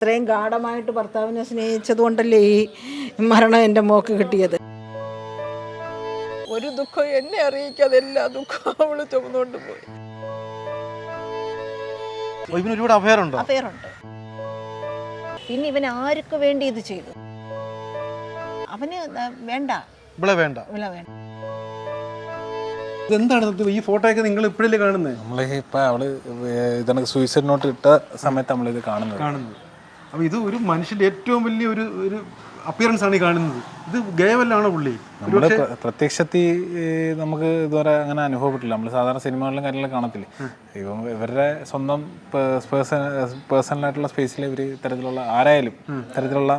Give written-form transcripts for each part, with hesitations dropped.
ഇത്രയും ഗാഢമായിട്ട് ഭർത്താവിനെ സ്നേഹിച്ചത് കൊണ്ടല്ലേ ഈ മരണം എൻ്റെ മോക്ക് കിട്ടിയത്. ഒരു ദുഃഖം എന്നെ അറിയിക്കാതെ എല്ലാ ദുഃഖവും അവള് ചുമന്നുകൊണ്ട് പോയി. ഒരുപാട് അഫയറുണ്ട്. പിന്നെ ഇവൻ ആർക്ക് വേണ്ടി ഇത് ചെയ്തു? അവന് വേണ്ട. എന്താണ് ഈ ഫോട്ടോ ഒക്കെ നിങ്ങൾ ഇപ്പോഴല്ലേ കാണുന്നത്? നമ്മളിപ്പോ അവള് ഇതാണ് സൂയിസൈഡ് നോട്ട് ഇട്ട സമയത്ത് നമ്മളിത് കാണുന്നത്. അപ്പൊ ഇത് ഒരു മനുഷ്യന്റെ ഏറ്റവും വലിയ ഒരു അപ്പിയറൻസ് ആണ് ഈ കാണുന്നത്. ഇത് ഗേവല്ലാണോ പുള്ളി? നമ്മള് പ്രത്യക്ഷത്തിൽ നമുക്ക് ഇതുവരെ അങ്ങനെ അനുഭവപ്പെട്ടില്ല. നമ്മൾ സാധാരണ സിനിമകളിലും കാര്യങ്ങളും കാണത്തില്ലേ, ഇവരുടെ സ്വന്തം പേഴ്സണലായിട്ടുള്ള സ്പേസിൽ ഇവർ ഇത്തരത്തിലുള്ള ആരായാലും ഇത്തരത്തിലുള്ള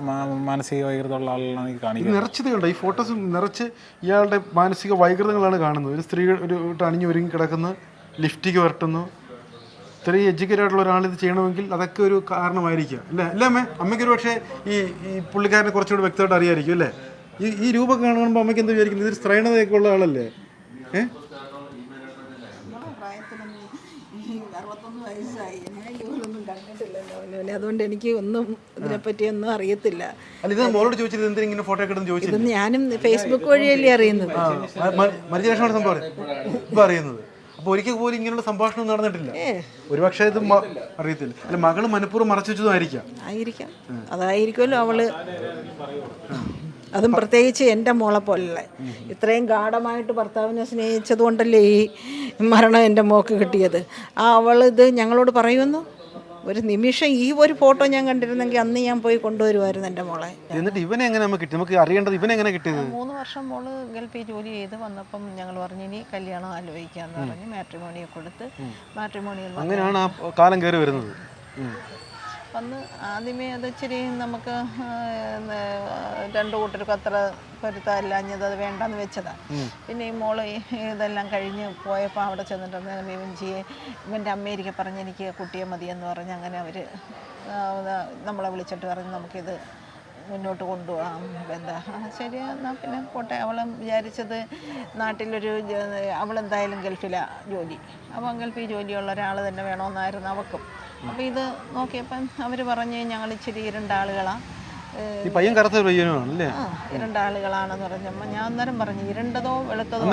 മാനസിക വൈകൃതമുള്ള ആളുകളാണ് ഈ കാണിക്കുന്നത്. നിറച്ചതുണ്ട് ഈ ഫോട്ടോസ് നിറച്ച് ഇയാളുടെ മാനസിക വൈകൃതങ്ങളാണ് കാണുന്നത്. ഒരു സ്ത്രീ ഒരു അണിഞ്ഞു ഒരുങ്ങി കിടക്കുന്ന ലിഫ്റ്റിക്ക് വരട്ടുന്നു. ഇത്രയും എഡ്യൂക്കേറ്റഡ് ആയിട്ടുള്ള ഒരാൾ ഇത് ചെയ്യണമെങ്കിൽ അതൊക്കെ ഒരു കാരണമായിരിക്കും അല്ലേ? അല്ലേ അമ്മയ്ക്ക് ഒരു പക്ഷേ ഈ പുള്ളിക്കാരനെ കുറച്ചുകൂടി വ്യക്തമായിട്ട് അറിയായിരിക്കും അല്ലേ? ഈ രൂപം കാണുമ്പോൾ അമ്മയ്ക്ക് എന്താ വിചാരിക്കുന്നത്? ഇതൊരു സ്ത്രൈണതയൊക്കെ ഉള്ള ആളല്ലേ? അതുകൊണ്ട് എനിക്ക് ഒന്നും ഇതിനെപ്പറ്റി ഒന്നും അറിയത്തില്ല. ഇത് മോളോട് ചോദിച്ചത് എന്തിനാ ഇങ്ങനെ ഫോട്ടോ ഒക്കെ ചോദിച്ചത്? ഞാനും ഫേസ്ബുക്ക് വഴിയല്ലേ അറിയുന്നത്. മരിച്ചശേഷമാണ് സംഭവം ഇപ്പൊ അറിയുന്നത്. അപ്പൊ ഒരിക്കൽ പോലും ഇങ്ങനെയുള്ള സംഭാഷണം നടന്നിട്ടില്ല. ഒരുപക്ഷെ ഇത് അറിയത്തില്ല. അല്ല, മകള് മനഃപൂർവ്വം മറച്ചു വെച്ചതും ആയിരിക്കാം. അതായിരിക്കുമല്ലോ അവള്. അതും പ്രത്യേകിച്ച് എൻ്റെ മോളെ പോലുള്ള ഇത്രയും ഗാഢമായിട്ട് ഭർത്താവിനെ സ്നേഹിച്ചത് കൊണ്ടല്ലേ ഈ മരണം എൻ്റെ മോക്ക് കിട്ടിയത്. അവളിത് ഞങ്ങളോട് പറയുമെന്നു ഒരു നിമിഷം ഈ ഒരു ഫോട്ടോ ഞാൻ കണ്ടിരുന്നെങ്കിൽ അന്ന് ഞാൻ പോയി കൊണ്ടുവരുമായിരുന്നു എൻ്റെ മോളെ. എന്നിട്ട് ഇവനെ എങ്ങനെ നമുക്ക് അറിയേണ്ടത്? ഇവനെങ്ങനെ കിട്ടിയത്? 3 വർഷം മോള് ഗൾഫിൽ ജോലി ചെയ്ത് വന്നപ്പം ഞങ്ങൾ പറഞ്ഞു ഇനി കല്യാണം ആലോചിക്കാന്ന് പറഞ്ഞ് മാട്രിമോണിയെ കൊടുത്ത് മാട്രിമോണിയിൽ അങ്ങനെയാണ് ആ കാലം കയറി വരുന്നത്. വന്ന് ആദ്യമേ അത് ഇച്ചിരി നമുക്ക് 2 കൂട്ടർക്കും അത്ര പൊരുത്തമില്ലാഞ്ഞത് അത് വേണ്ടെന്ന് വെച്ചതാണ്. പിന്നെ ഈ മോള് ഇതെല്ലാം കഴിഞ്ഞ് പോയപ്പോൾ അവിടെ ചെന്നിട്ട് ഇവൻ്റെ അമ്മേരിക്ക പറഞ്ഞ് എനിക്ക് കുട്ടിയെ മതിയെന്ന് പറഞ്ഞ് അങ്ങനെ അവർ നമ്മളെ വിളിച്ചിട്ട് പറഞ്ഞ് നമുക്കിത് മുന്നോട്ട് കൊണ്ടുപോകാം. എന്താ ശരി എന്നാൽ പിന്നെ പോട്ടെ. അവളും വിചാരിച്ചത് നാട്ടിലൊരു അവളെന്തായാലും ഗൾഫിലാണ് ജോലി. അപ്പം ഗൾഫിൽ ജോലിയുള്ള ഒരാൾ തന്നെ വേണമെന്നായിരുന്നു അവൾക്കും. അപ്പോൾ ഇത് നോക്കിയപ്പം അവർ പറഞ്ഞ് ഞങ്ങൾ ഇച്ചിരി 2 ആളുകളാണ്. രണ്ടാളുകളാണെന്ന് പറഞ്ഞപ്പോൾ ഞാൻ അന്നേരം പറഞ്ഞു ഇരുണ്ടതോ വെളുത്തതോ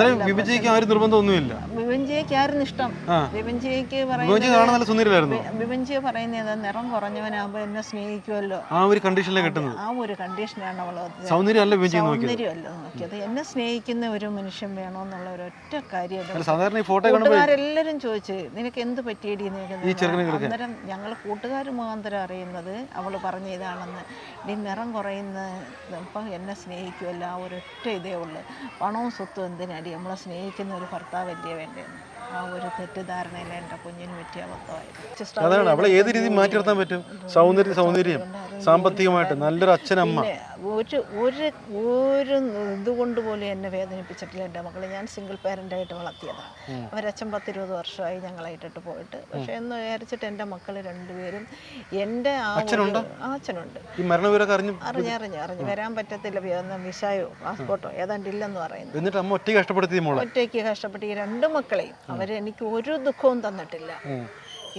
വിവഞ്ചിക്കായിരുന്നു ഇഷ്ടം. വിവഞ്ചിക്ക് പറയുന്നത് നിറം കുറഞ്ഞവനാകുമ്പോ എന്നെ സ്നേഹിക്കുമല്ലോ, ആ ഒരു കണ്ടീഷനാണ് അവള്. സൗന്ദര്യമല്ല നോക്കിയത്, എന്നെ സ്നേഹിക്കുന്ന ഒരു മനുഷ്യൻ വേണോന്നുള്ള ഒരൊറ്റ കാര്യം. കൂട്ടുകാരെല്ലാരും ചോദിച്ചു നിനക്ക് എന്ത് പറ്റിയടി? അന്നേരം ഞങ്ങൾ കൂട്ടുകാർ മുഖാന്തരം അറിയുന്നത് അവള് പറഞ്ഞ ഇതാണെന്ന്. നിറം കുറയുന്ന ഇപ്പം എന്നെ സ്നേഹിക്കുമല്ലോ, ആ ഒരൊറ്റ ഇതേ ഉള്ളു. പണവും സ്വത്തും എന്തിനടി, നമ്മളെ സ്നേഹിക്കുന്ന ഒരു ഭർത്താവല്ലേ വേണ്ടതെന്ന്. ആ ഒരു തെറ്റിദ്ധാരണയിൽ എൻ്റെ കുഞ്ഞിന് പറ്റിയ അബദ്ധമായിരുന്നു. അവളെ ഏത് രീതിയിൽ മാറ്റി നിർത്താൻ പറ്റും? സൗന്ദര്യം സാമ്പത്തികമായിട്ട് നല്ലൊരു അച്ഛനമ്മ. ഒരു ഇതുകൊണ്ട് പോലും എന്നെ വേദനിപ്പിച്ചിട്ടില്ല എൻ്റെ മക്കളെ. ഞാൻ സിംഗിൾ പാരൻ്റായിട്ട് വളർത്തിയതാണ്. അവരച്ഛൻ 10-20 വർഷമായി ഞങ്ങളായിട്ടിട്ട് പോയിട്ട്. പക്ഷെ എന്ന് വിചാരിച്ചിട്ട് എൻ്റെ മക്കൾ 2 പേരും എൻ്റെ അച്ഛനുണ്ട്. അറിഞ്ഞ് വരാൻ പറ്റത്തില്ല, വിസയോ പാസ്പോർട്ടോ ഏതാണ്ട് ഇല്ലെന്ന് പറയുന്നു. ഒറ്റയ്ക്ക് കഷ്ടപ്പെട്ട് ഈ 2 മക്കളെയും അവരെനിക്ക് ഒരു ദുഃഖവും തന്നിട്ടില്ല.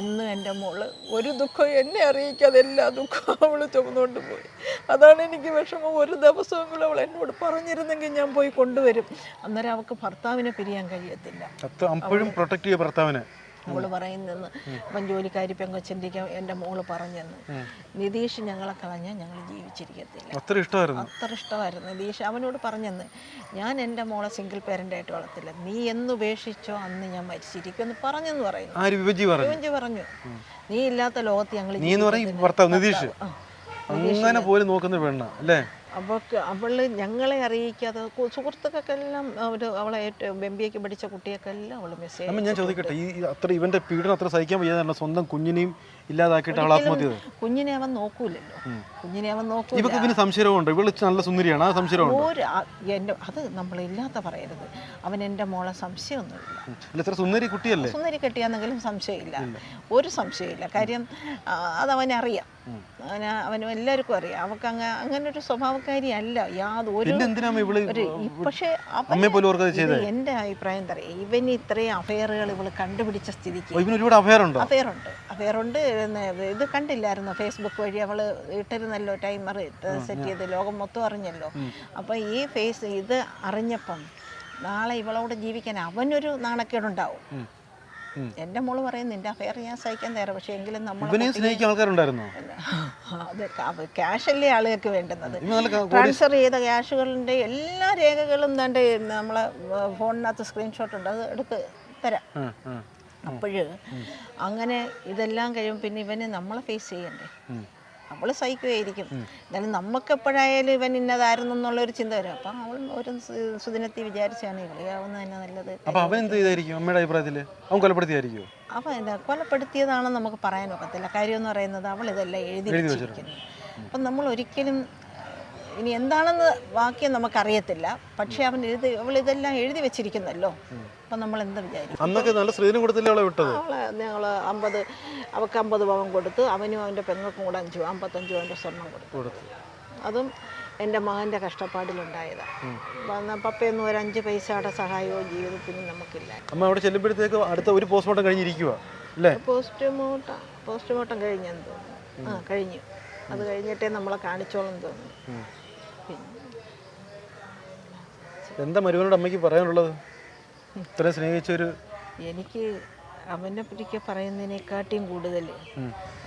ഇന്ന് എൻ്റെ മോള് ഒരു ദുഃഖം എന്നെ അറിയിക്കാതെ എല്ലാ ദുഃഖവും അവള് ചുമന്നുകൊണ്ട് പോയി. അതാണ് എനിക്ക് വിഷമം. ഒരു ദിവസമെങ്കിലും അവൾ എന്നോട് പറഞ്ഞിരുന്നെങ്കിൽ ഞാൻ പോയി കൊണ്ടുവരും. അന്നേരം അവൾക്ക് ഭർത്താവിനെ പിരിയാൻ കഴിയത്തില്ല. അവള് പറയുന്നെന്ന് അപ്പം ജോലിക്കാരി പെങ്കൊച്ചിൻ്റെ എൻ്റെ മോള് പറഞ്ഞെന്ന്, നിതീഷ് ഞങ്ങളെ കളഞ്ഞാൽ ഞങ്ങൾ ജീവിച്ചിരിക്കത്തില്ല. അത്ര ഇഷ്ടമായിരുന്നു നിതീഷ്. അവനോട് പറഞ്ഞെന്ന്, ഞാൻ എൻ്റെ മോളെ സിംഗിൾ പാരൻ്റായിട്ട് വളർത്തില്ല, നീ എന്ന് ഉപേക്ഷിച്ചോ അന്ന് ഞാൻ മരിച്ചിരിക്കും എന്ന് പറഞ്ഞെന്ന് പറയുന്നു. പറഞ്ഞു നീ ഇല്ലാത്ത ലോകത്ത് ഞങ്ങൾ അവള് ഞങ്ങളെ അറിയിക്കാതെ സുഹൃത്തുക്കൾക്കെല്ലാം അവളെ ബെമ്പിയേക്ക് പഠിച്ച കുട്ടിയൊക്കെല്ലാം അവള് മെസ്സേജ്. ഞാൻ ചോദിക്കട്ടെ, ഈ ഇവന്റെ പീഡനം അത്ര സഹിക്കാൻ വയ്യാതെ സ്വന്തം കുഞ്ഞിനെയും ഇല്ലാതാക്കിയിട്ട് അവൾ ആത്മഹത്യ ചെയ്തു. കുഞ്ഞിനെ അവൻ നോക്കൂലല്ലോ. ഇവക്ക് സംശയമുണ്ട്, ഇവള് നല്ല സുന്ദരിയാണ്, ആ സംശയമുണ്ട്. അത് നമ്മളില്ലാത്ത പറയരുത്. അവൻ എൻ്റെ മോളെ സംശയമൊന്നുമില്ല. സുന്ദരി കുട്ടിയല്ലേ, സുന്ദരി കെട്ടിയാന്നെങ്കിലും സംശയമില്ല, ഒരു സംശയമില്ല. കാര്യം അതവനറിയാം, അവനും എല്ലാവർക്കും അറിയാം. അവൾക്ക് അങ്ങനെ ഒരു സ്വഭാവക്കാരി അല്ല യാതൊരു. പക്ഷേ എൻ്റെ അഭിപ്രായം പറയാം, ഇവന് ഇത്രയും അഫയറുകൾ ഇവള് കണ്ടുപിടിച്ച സ്ഥിതിക്ക് അഫയറുണ്ട്. ഇത് കണ്ടില്ലായിരുന്നോ, ഫേസ്ബുക്ക് വഴി അവൾ ഇട്ടിരുന്നല്ലോ, ടൈമർ സെറ്റ് ചെയ്ത് ലോകം മൊത്തം അറിഞ്ഞല്ലോ. അപ്പോൾ ഈ ഇത് അറിഞ്ഞപ്പം നാളെ ഇവളോട് ജീവിക്കാൻ അവനൊരു നാണക്കേടുണ്ടാവും. എൻ്റെ മോള് പറയും നിന്റെ അഫയർ ഞാൻ സഹിക്കാൻ തയ്യാറാണ്, പക്ഷേ എങ്കിലും നമ്മൾ അത് ക്യാഷല്ലേ ആളുകൾക്ക് വേണ്ടുന്നത്. ട്രാൻസ്ഫർ ചെയ്ത ക്യാഷുകളുടെ എല്ലാ രേഖകളും തൻ്റെ നമ്മളെ ഫോണിനകത്ത് സ്ക്രീൻഷോട്ട് ഉണ്ട്, അത് എടുത്ത് തരാം. അപ്പോഴ് അങ്ങനെ ഇതെല്ലാം കഴിയുമ്പോൾ പിന്നെ ഇവന് നമ്മളെ ഫേസ് ചെയ്യണ്ടേ, അവൾ സഹിക്കുകയായിരിക്കും. എന്നാലും നമുക്കെപ്പോഴായാലും ഇവൻ ഇന്നതായിരുന്നു എന്നുള്ളൊരു ചിന്ത വരും. അപ്പം അവൾ ഒരു സുദിനത്തിൽ വിചാരിച്ചാണ് ഇവിടെയാവുന്നത് തന്നെ നല്ലത്. അപ്പം എന്താ കൊലപ്പെടുത്തിയതാണെന്ന് നമുക്ക് പറയാനൊക്കത്തില്ല. കാര്യം എന്ന് പറയുന്നത് അവൾ ഇതെല്ലാം എഴുതി വെച്ചിരിക്കുന്നു. അപ്പം നമ്മൾ ഒരിക്കലും ഇനി എന്താണെന്ന് വാക്യം നമുക്കറിയത്തില്ല, പക്ഷെ അവൾ ഇതെല്ലാം എഴുതി വെച്ചിരിക്കുന്നല്ലോ. അപ്പം നമ്മൾ എന്താ വിചാരിക്കും. ഞങ്ങൾ 50 അവൾക്ക് 50 പവൻ കൊടുത്ത്, അവനും അവൻ്റെ പെങ്ങൾക്കും കൂടെ 55 പവൻ്റെ സ്വർണം കൊടുത്തു. അതും എൻ്റെ മകൻ്റെ കഷ്ടപ്പാടിലുണ്ടായതാണ്. പപ്പയൊന്നും ഒരു 5 പൈസയുടെ സഹായമോ ജീവിതത്തിന് നമുക്കില്ല. അമ്മ അവിടെ ചെല്ലുമ്പോഴത്തേക്ക് അടുത്ത ഒരു പോസ്റ്റ്മോർട്ടം കഴിഞ്ഞിരിക്കുക അല്ലേ? പോസ്റ്റ്മോർട്ടം കഴിഞ്ഞെന്ന് തോന്നുന്നു. കഴിഞ്ഞു. അത് കഴിഞ്ഞിട്ടേ നമ്മളെ കാണിച്ചോളം തോന്നുന്നു. എന്താ മരുമോനോട് അമ്മയ്ക്ക് പറയാനുള്ളത്? ഇത്രയും സ്നേഹിച്ചൊരു എനിക്ക് അവനെ പറ്റിക്ക് പറയുന്നതിനെക്കാട്ടിയും കൂടുതൽ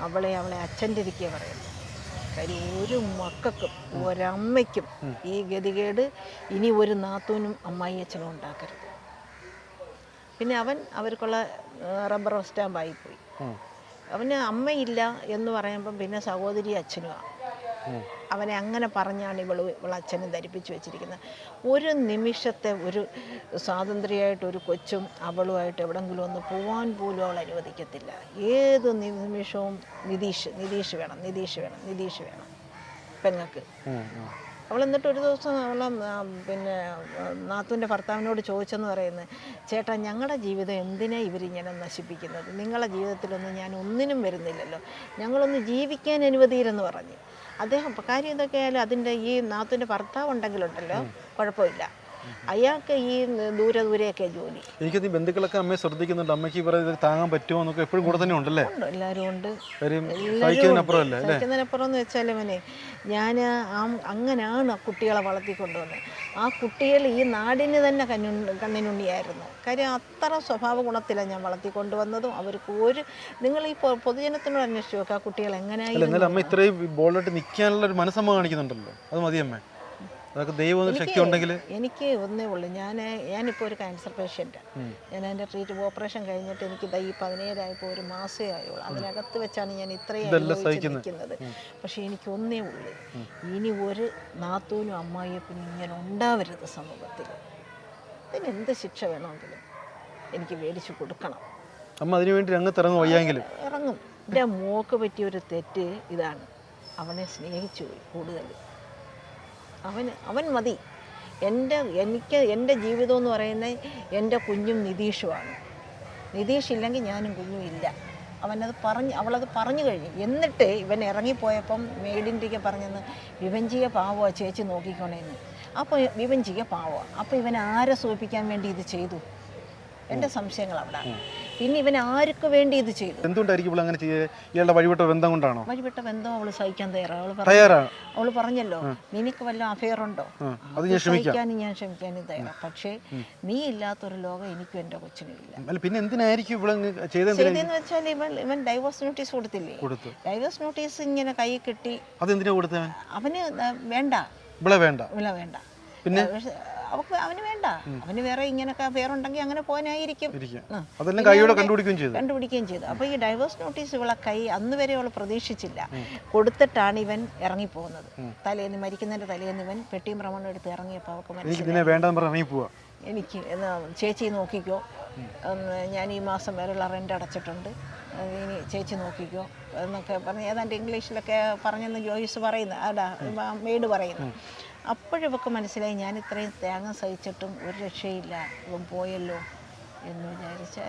അവളെ അച്ഛൻ്റെ ഇരിക്കുക പറയുന്നത്. കാര്യം ഒരു മക്കൾക്കും ഒരമ്മയ്ക്കും ഈ ഗതികേട് ഇനി ഒരു നാത്തൂനും അമ്മായി അച്ഛനും ഉണ്ടാക്കരുത്. പിന്നെ അവർക്കുള്ള റബ്ബർ സ്റ്റാമ്പായിപ്പോയി. അവന് അമ്മയില്ല എന്ന് പറയുമ്പം പിന്നെ സഹോദരി അച്ഛനുമാണ്. അവനെ അങ്ങനെ പറഞ്ഞാണ് ഇവളച്ഛനെ ധരിപ്പിച്ചു വെച്ചിരിക്കുന്നത്. ഒരു നിമിഷത്തെ ഒരു സ്വാതന്ത്ര്യമായിട്ട് ഒരു കൊച്ചും അവളുമായിട്ട് എവിടെങ്കിലും ഒന്ന് പോകാൻ പോലും അവൾ അനുവദിക്കത്തില്ല. ഏത് നിമിഷവും നിതീഷ് വേണം പെങ്ങൾക്ക്. അവൾ എന്നിട്ട് ഒരു ദിവസം അവളെ പിന്നെ നാത്തൂൻ്റെ ഭർത്താവിനോട് ചോദിച്ചെന്ന് പറയുന്നത്, ചേട്ടാ ഞങ്ങളുടെ ജീവിതം എന്തിനാ ഇവരിങ്ങനെ നശിപ്പിക്കുന്നത്? നിങ്ങളുടെ ജീവിതത്തിലൊന്നും ഞാൻ ഒന്നിനും വരുന്നില്ലല്ലോ, ഞങ്ങളൊന്ന് ജീവിക്കാൻ അനുവദിയില്ലെന്ന് പറഞ്ഞ്. അദ്ദേഹം കാര്യം എന്തൊക്കെയായാലും അതിൻ്റെ ഈ നാത്തൂൻ്റെ ഭർത്താവ് ഉണ്ടെങ്കിലുണ്ടല്ലോ കുഴപ്പമില്ല. അയാൾക്ക് ഈ ദൂരെയൊക്കെ ജോലി. എനിക്ക് ബന്ധുക്കളൊക്കെ അമ്മയെ ശ്രദ്ധിക്കുന്നുണ്ട്. അമ്മയ്ക്ക് പറയുന്നത് താങ്ങാൻ പറ്റുമോ എന്നൊക്കെ എപ്പോഴും കൂടെ തന്നെ ഉണ്ടല്ലേ? എല്ലാവരും ഉണ്ട്. സഹിക്കുന്നതിനപ്പുറം എന്ന് വെച്ചാൽ അവനെ ഞാൻ അങ്ങനെയാണ് ആ കുട്ടികളെ വളർത്തിക്കൊണ്ടുവന്നത്. ആ കുട്ടികൾ ഈ നാടിന് തന്നെ കണ്ണിനുണ്ണിയായിരുന്നു. കാര്യം അത്ര സ്വഭാവ ഗുണത്തിലാണ് ഞാൻ വളർത്തിക്കൊണ്ടുവന്നതും. അവർക്ക് നിങ്ങൾ ഈ പൊതുജനത്തിനോട് അന്വേഷിച്ചു നോക്കുക ആ കുട്ടികൾ എങ്ങനെയായിരുന്നു. അമ്മ ഇത്രയും ബോൾഡായിട്ട് നിൽക്കാനുള്ള ഒരു മനസ്സമ്മ കാണിക്കുന്നുണ്ടല്ലോ, അത് മതി അമ്മ. അതൊക്കെ ദൈവം ശക്തി ഉണ്ടെങ്കിൽ. എനിക്ക് ഒന്നേ ഉള്ളൂ, ഞാനിപ്പോൾ ഒരു ക്യാൻസർ പേഷ്യൻ്റാണ്. ഞാൻ എൻ്റെ ഓപ്പറേഷൻ കഴിഞ്ഞിട്ട് എനിക്ക് ഈ 17 ഒരു മാസമേ ആയുള്ളൂ. അതിനകത്ത് വെച്ചാണ് ഞാൻ ഇത്രയും അനുഭവിച്ചിരിക്കുന്നത്. പക്ഷേ എനിക്ക് ഒന്നേ ഉള്ളൂ, ഇനി ഒരു നാത്തൂനും അമ്മായിയപ്പനും ഇങ്ങനെ ഉണ്ടാവരുത് സമൂഹത്തിൽ. പിന്നെ എന്ത് ശിക്ഷ വേണമെങ്കിലും എനിക്ക് മേടിച്ചു കൊടുക്കണം. അമ്മ അതിനുവേണ്ടി രംഗത്തിറങ്ങും. വയ്യെങ്കിലും ഇറങ്ങും. എൻ്റെ മോക്ക് പറ്റിയൊരു തെറ്റ് ഇതാണ്, അവനെ സ്നേഹിച്ചു പോയി കൂടുതൽ. അവൻ മതി. എൻ്റെ ജീവിതം എന്ന് പറയുന്നത് എൻ്റെ കുഞ്ഞും നിതീഷുമാണ്. നിതീഷ് ഇല്ലെങ്കിൽ ഞാനും കുഞ്ഞും ഇല്ല. അവളത് പറഞ്ഞു കഴിഞ്ഞു. എന്നിട്ട് ഇവൻ ഇറങ്ങിപ്പോയപ്പം മേഡിൻ്റെയൊക്കെ പറഞ്ഞെന്ന് വിവഞ്ചിയെ പാവോ ചേച്ചി നോക്കിക്കോണേന്ന്. അപ്പോൾ വിവഞ്ചിയെ പാവോ. അപ്പോൾ ഇവൻ ആരെ സൂചിപ്പിക്കാൻ വേണ്ടി ഇത് ചെയ്തു? എൻ്റെ സംശയങ്ങൾ അവിടെ. പിന്നെ ഇവൻ ആർക്ക് വേണ്ടി ഇത് ചെയ്തു? എന്തുകൊണ്ടായിരിക്കും അങ്ങനെ ഇയാളുടെ വഴിവിട്ട ബന്ധം കൊണ്ടാണോ? വഴിവിട്ട ബന്ധം അവൾ സഹിക്കാൻ തയ്യാറാണ്. അവൾ പറഞ്ഞല്ലോ, നിനക്ക് വല്ല അഫെയർ ഉണ്ടോ, സഹിക്കാനും ഞാൻ ക്ഷമിക്കാനും തയ്യാറാണ്. പക്ഷേ നീ ഇല്ലാത്തൊരു ലോകം എനിക്കും എൻ്റെ കൊച്ചിനും ഇല്ല. പിന്നെ എന്തിനായിരിക്കും ചെയ്തെന്ന് വെച്ചാൽ ഇവൻ ഡൈവോഴ്സ് നോട്ടീസ് കൊടുത്തില്ലേ? ഡൈവോഴ്സ് നോട്ടീസ് ഇങ്ങനെ കൈ കിട്ടി. അവന് വേണ്ട. പിന്നെ അവന് വേണ്ട. അവന് വേറെ ഇങ്ങനൊക്കെ അഫെയറുണ്ടെങ്കിൽ അങ്ങനെ പോകാനായിരിക്കും. കണ്ടുപിടിക്കുകയും ചെയ്തു. അപ്പോൾ ഈ ഡൈവേഴ്സ് നോട്ടീസ് ഇവളെ അന്ന് വരെ അവൾ പ്രതീക്ഷിച്ചില്ല. കൊടുത്തിട്ടാണ് ഇവൻ ഇറങ്ങിപ്പോകുന്നത്. മരിക്കുന്നതിൻ്റെ തലേന്ന് ഇവൻ പെട്ടിയും പ്രമാണം എടുത്ത് ഇറങ്ങിയപ്പോൾ അവൾക്ക് മനസ്സിലായി, എനിക്ക് ചേച്ചി നോക്കിക്കോ, ഞാൻ ഈ മാസം വരെയുള്ള റെൻ്റ് അടച്ചിട്ടുണ്ട്, ഇനി ചേച്ചി നോക്കിക്കോ എന്നൊക്കെ പറഞ്ഞ് ഏതാണ്ട് ഇംഗ്ലീഷിലൊക്കെ പറഞ്ഞെന്ന് ജോയിസ് പറയുന്നു, മെയ്ഡ് പറയുന്നു. അപ്പോഴിവർക്ക് മനസ്സിലായി ഞാൻ ഇത്രയും തേങ്ങ സഹിച്ചിട്ടും ഒരു രക്ഷയില്ല, ഇവൻ പോയല്ലോ എന്ന് വിചാരിച്ച